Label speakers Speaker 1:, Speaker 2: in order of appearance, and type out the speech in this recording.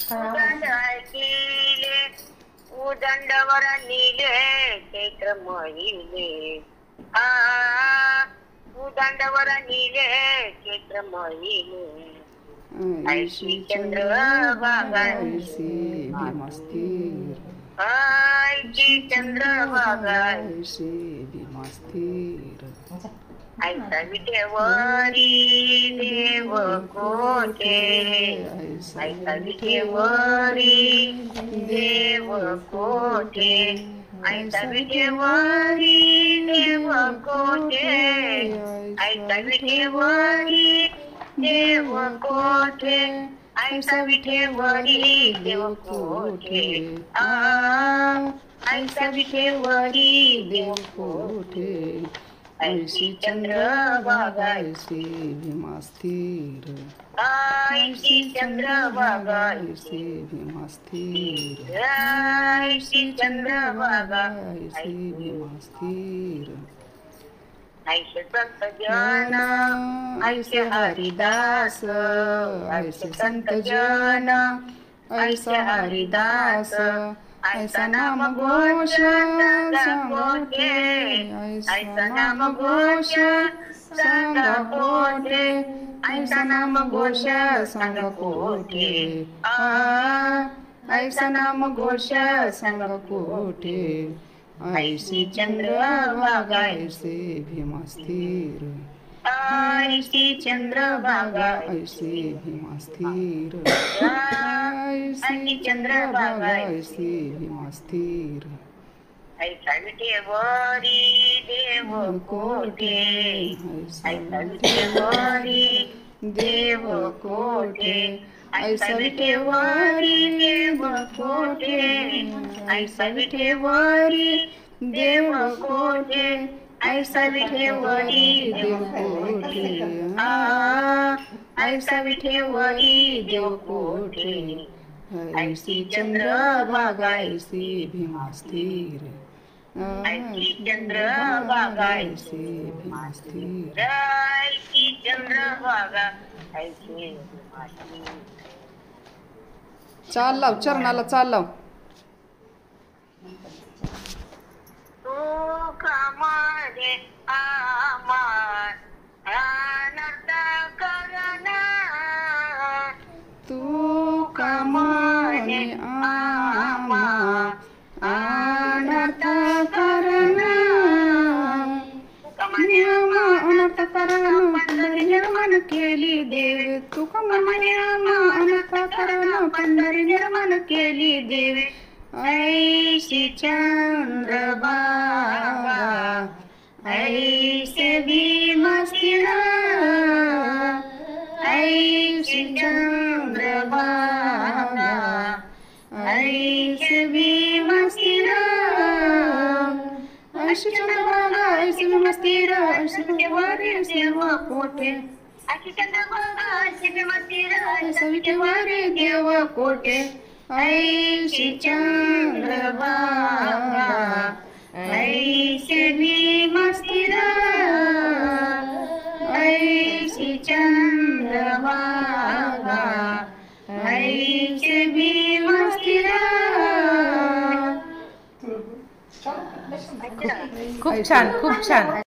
Speaker 1: उदंड ऐकिले उदंडवर निले चैत्र मोहिले उदंडवर निले चैत्र मोहिले ऐशी चंद्र
Speaker 2: ऐसे भीमस्थिर
Speaker 1: ऐशी चंद्र
Speaker 2: ऐसे भीमस्थिर
Speaker 1: ऐसा विटेवरी देव कोठे ऐसा विटेवरी देव कोठे ऐसा विटेवरी देव कोठे ऐसा विटेवरी देव कोठे ऐसा विटेवरी देव कोठे ऐसा विटेवरी देव कोठे
Speaker 2: ऐसी चंद्रभागा ऐसे भीमस्थिर
Speaker 1: ऐसी चंद्रभागा
Speaker 2: ऐसे भीमस्थिर
Speaker 1: ऐसी चंद्रभागा
Speaker 2: ऐसे भीमस्थिर
Speaker 1: ऐसे संत जन ऐसे हरिदास
Speaker 2: ऐसे संत जन ऐसा हरिदास ऐसा नाम घोष संगोटे
Speaker 1: ऐसा नाम घोष संग कोठे
Speaker 2: ऐसा नाम घोष संग कोठे ऐसा नाम घोष संग कोठे ऐसी चंद्रभागा ऐसे भीमस्थिर
Speaker 1: ऐसी चंद्रभागा
Speaker 2: ऐसे भीमस्थिर
Speaker 1: ऐसी चंद्रभागा
Speaker 2: ऐसे भीमस्थिर
Speaker 1: ऐसा विटेवरी देव कोठे ऐसा विटेवरी देव कोठे ऐसा विटेवरी देव कोठे ऐसा विटेवरी देव कोठे ऐसा विटेवरी देव कोठे ऐसा विटेवरी देव कोठे
Speaker 2: ऐसी चंद्रभागा ऐसे भीमस्थिर
Speaker 1: ऐसी चंद्रभागा
Speaker 2: ऐसे भीमस्थिर
Speaker 1: ऐसी चंद्रभागा ऐसे
Speaker 2: चाल लाव चरणाला चाल लाव
Speaker 1: सुखामध्ये आमा अनर्थ करना
Speaker 2: तू कामाने आमा अनर्थ करना नियम अनर्थ करणं पंढरी निर्माण केली देव तू कामाने आमा अनर्थ करणं पंढरी निर्माण केली देव ऐसी चंद्रभागा ऐसे भीमस्थिर ऐसी चंद्रभागा ऐसे भीमस्थिर ऐसी चंद्रभागा ऐसे भीमस्थिर ऐसे विटेवरी देव कोठे
Speaker 1: ऐसी चंद्रभागा ऐसे विमस्थिर
Speaker 2: ऐसे विटेवरी देव कोठे ऐसी चंद्रभागा ऐसे भीमस्थिर ऐसी चंद्रभागा ऐसे भीमस्थिर
Speaker 3: खूप छान खूप छान